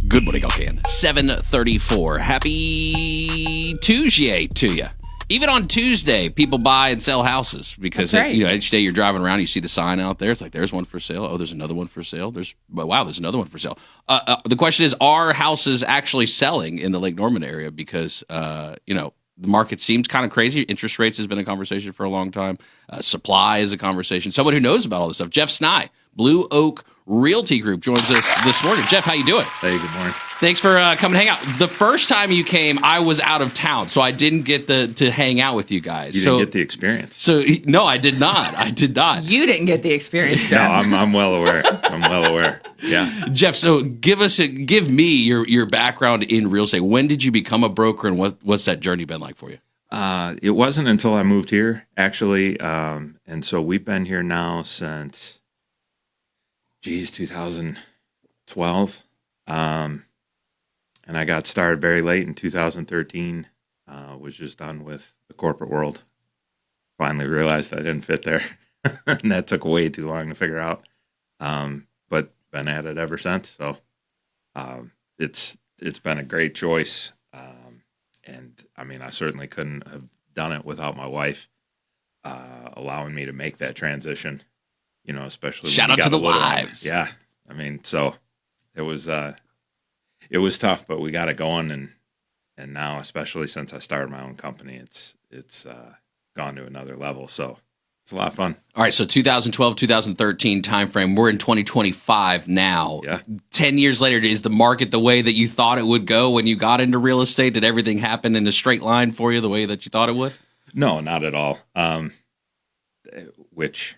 Good morning, Alcan. 7:34. Happy Tuesday to you. Even on Tuesday, people buy and sell houses because That's right. each day you're driving around, you see the sign out there. It's like, there's one for sale. Oh, there's another one for sale. There's another one for sale. The question is, are houses actually selling in the Lake Norman area? Because the market seems kind of crazy. Interest rates has been a conversation for a long time. Supply is a conversation. Someone who knows about all this stuff, Jeff Sny, Blue Oak Realty Group, joins us this morning. Jeff, how you doing? Hey, good morning. Thanks for coming to hang out. The first time you came, I was out of town, so I didn't get to hang out with you guys. You didn't get the experience. So no, I did not. I did not. You didn't get the experience, No, Jeff. I'm well aware. I'm well aware. Yeah. Jeff, so give me your background in real estate. When did you become a broker, and what's that journey been like for you? It wasn't until I moved here, actually, and so we've been here now since, 2012. And I got started very late in 2013. Was just done with the corporate world. Finally realized I didn't fit there, and that took way too long to figure out. But been at it ever since. So it's been a great choice. And I mean, I certainly couldn't have done it without my wife allowing me to make that transition. Especially shout out to the wives. Yeah, I mean, so it was tough, but we got it going, and now, especially since I started my own company, it's gone to another level. So it's a lot of fun. All right, so 2012, 2013 timeframe. We're in 2025 now. Yeah. 10 years later, is the market the way that you thought it would go when you got into real estate? Did everything happen in a straight line for you the way that you thought it would? No, not at all. Which,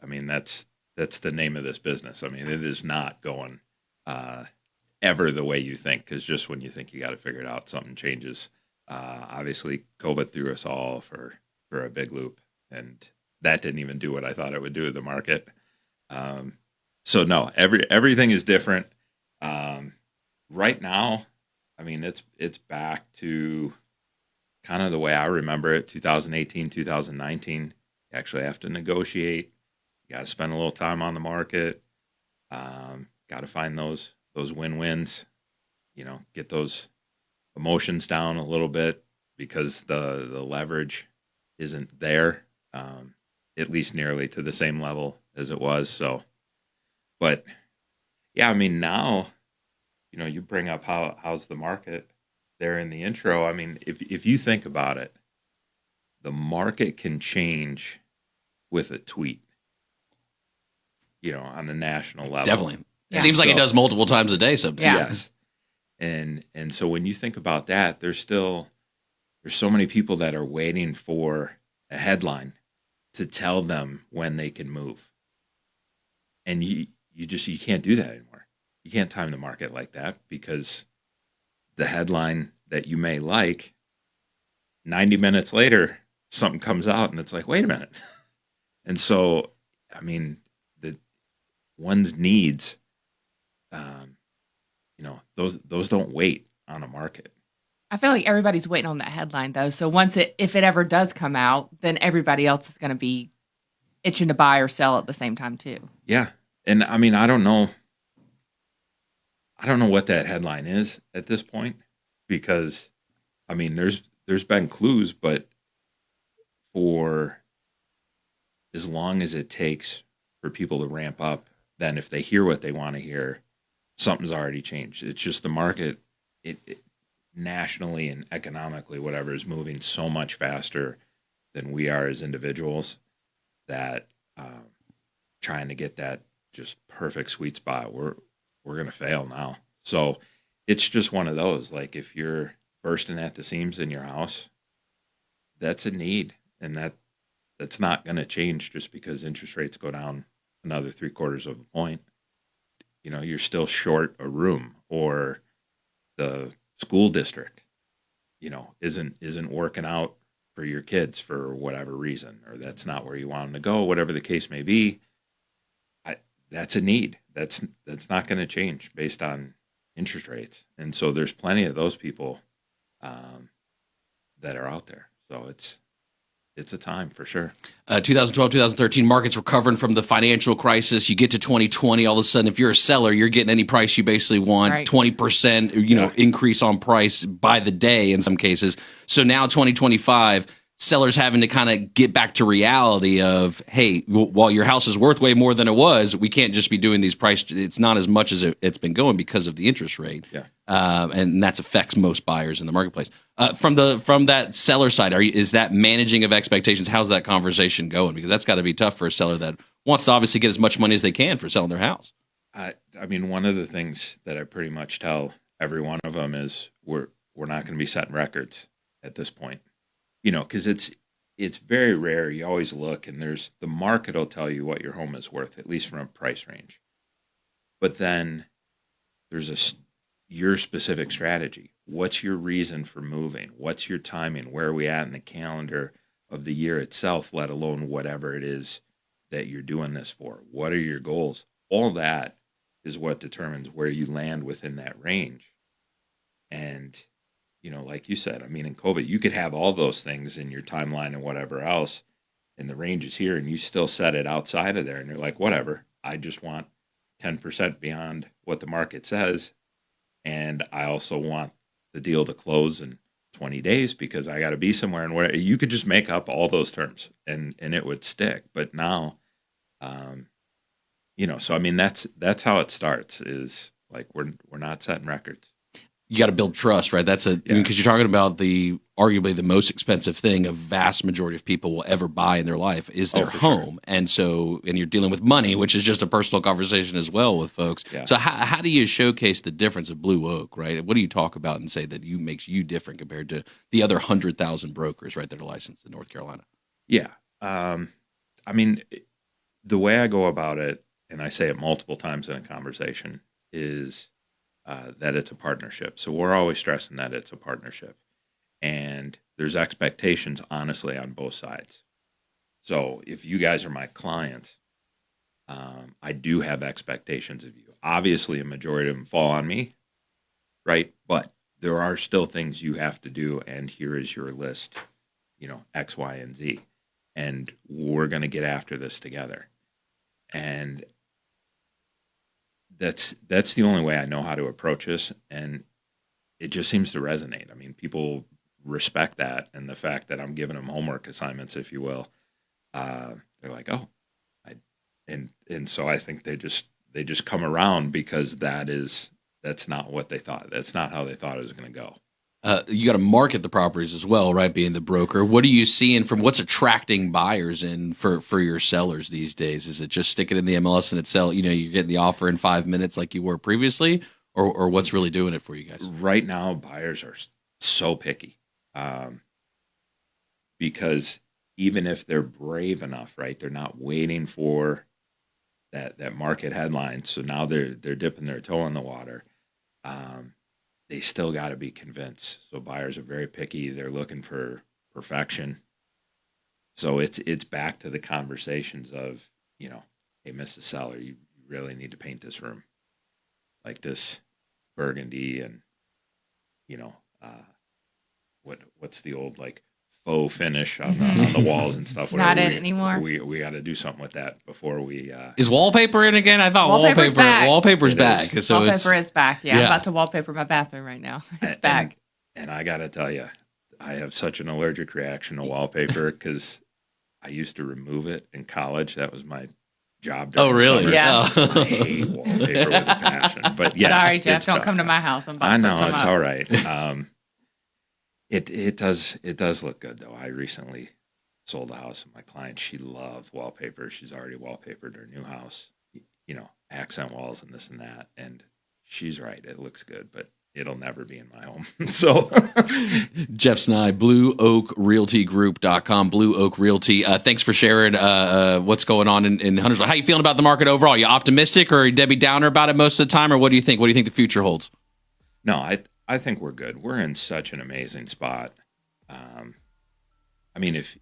I mean, that's the name of this business. I mean, it is not going ever the way you think, because just when you think you got to figure it out, something changes. Obviously, COVID threw us all for a big loop, and that didn't even do what I thought it would do to the market. So no, everything is different. Right now, I mean, it's back to kind of the way I remember it. 2018, 2019, you actually have to negotiate. You got to spend a little time on the market. Got to find those win-wins. Get those emotions down a little bit, because the leverage isn't there, at least nearly to the same level as it was. So, but yeah, I mean, now, you bring up how's the market there in the intro. I mean, if you think about it, the market can change with a tweet, on a national level. Definitely. Yeah. Seems like it does multiple times a day sometimes. Yeah. Yes. And so when you think about that, there's so many people that are waiting for a headline to tell them when they can move. And you can't do that anymore. You can't time the market like that, because the headline that you may like, 90 minutes later, something comes out and it's like, wait a minute. And so, I mean, one's needs, those don't wait on a market. I feel like everybody's waiting on that headline, though. So if it ever does come out, then everybody else is going to be itching to buy or sell at the same time too. Yeah. And I mean, I don't know what that headline is at this point, because I mean, there's been clues, but for as long as it takes for people to ramp up, then if they hear what they want to hear, something's already changed. It's just the market, it nationally and economically, whatever, is moving so much faster than we are as individuals, that trying to get that just perfect sweet spot, we're going to fail now. So it's just one of those, like, if you're bursting at the seams in your house, that's a need, and that's not going to change just because interest rates go down another 3/4 of a point. You're still short a room, or the school district, isn't working out for your kids for whatever reason, or that's not where you want them to go, whatever the case may be. That's a need. That's not going to change based on interest rates. And so there's plenty of those people that are out there. So it's it's a time for sure. 2012, 2013, markets recovering from the financial crisis. You get to 2020, all of a sudden, if you're a seller, you're getting any price you basically want, Right. 20%, increase on price by the day in some cases. So now 2025, sellers having to kind of get back to reality of, hey, while your house is worth way more than it was, we can't just be doing these price. It's not as much as it's been going because of the interest rate. Yeah. And that affects most buyers in the marketplace. From that seller side, is that managing of expectations? How's that conversation going? Because that's got to be tough for a seller that wants to obviously get as much money as they can for selling their house. I mean, one of the things that I pretty much tell every one of them is we're not going to be setting records at this point, because it's very rare. You always look, and the market will tell you what your home is worth, at least from a price range. But then there's your specific strategy. What's your reason for moving? What's your timing? Where are we at in the calendar of the year itself, let alone whatever it is that you're doing this for? What are your goals? All that is what determines where you land within that range. And, like you said, I mean, in COVID, you could have all those things in your timeline and whatever else, and the range is here, and you still set it outside of there, and you're like, whatever, I just want 10% beyond what the market says. And I also want the deal to close in 20 days because I got to be somewhere. And where you could just make up all those terms and it would stick. But now, so I mean, that's how it starts, is like, we're not setting records. You got to build trust, right? That's because you're talking about arguably the most expensive thing a vast majority of people will ever buy in their life is their home. Sure. And you're dealing with money, which is just a personal conversation as well with folks. Yeah. So how do you showcase the difference of Blue Oak, right? What do you talk about and say that makes you different compared to the other 100,000 brokers, right, that are licensed in North Carolina? Yeah. I mean, the way I go about it, and I say it multiple times in a conversation, is that it's a partnership. So we're always stressing that it's a partnership. And there's expectations, honestly, on both sides. So if you guys are my clients, I do have expectations of you. Obviously, a majority of them fall on me, right? But there are still things you have to do, and here is your list, X, Y, and Z. And we're going to get after this together. And that's the only way I know how to approach this, and it just seems to resonate. I mean, people respect that, and the fact that I'm giving them homework assignments, if you will. They're like, oh, and so I think they just come around because that's not what they thought. That's not how they thought it was going to go. You got to market the properties as well, right? Being the broker, what are you seeing from what's attracting buyers in for your sellers these days? Is it just sticking in the MLS and it's you're getting the offer in 5 minutes like you were previously, or what's really doing it for you guys? Right now, buyers are so picky, because even if they're brave enough, right, they're not waiting for that market headline. So now they're dipping their toe in the water. They still got to be convinced. So buyers are very picky. They're looking for perfection. So it's back to the conversations of, hey, Mrs. Seller, you really need to paint this room like this burgundy and, what's the old like faux finish on the walls and stuff. It's not it anymore. We got to do something with that before we. Is wallpaper in again? I thought Wallpaper's back. Wallpaper's back. So wallpaper is back. Yeah, I'm about to wallpaper my bathroom right now. It's back. And I got to tell you, I have such an allergic reaction to wallpaper because I used to remove it in college. That was my job. Oh, really? Summer. Yeah. I hate wallpaper with a passion. But yes, sorry, Jeff. Don't come to my house. I know it's all right. It does look good though. I recently sold a house and my client, she loved wallpaper. She's already wallpapered her new house, accent walls and this and that. And she's right. It looks good, but it'll never be in my home. So Jeff Snide, BlueOakRealtyGroup.com, Blue Oak Realty. Thanks for sharing what's going on in Huntersville. How you feeling about the market overall? You optimistic or are you Debbie Downer about it most of the time? Or what do you think? What do you think the future holds? No, I think we're good. We're in such an amazing spot. I mean, if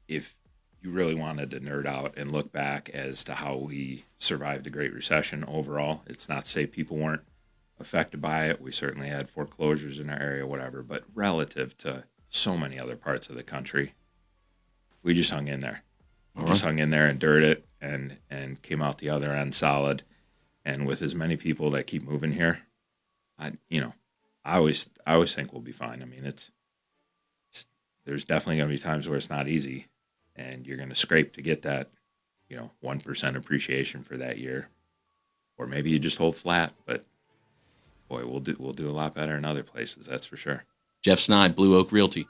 you really wanted to nerd out and look back as to how we survived the Great Recession overall, it's not to say people weren't affected by it. We certainly had foreclosures in our area, whatever, but relative to so many other parts of the country, we just hung in there. All Just right. hung in there, endured it, and came out the other end solid. And with as many people that keep moving here, I always think we'll be fine. I mean, there's definitely going to be times where it's not easy, and you're going to scrape to get that 1% appreciation for that year, or maybe you just hold flat. But boy, we'll do a lot better in other places. That's for sure. Jeff Snide, Blue Oak Realty.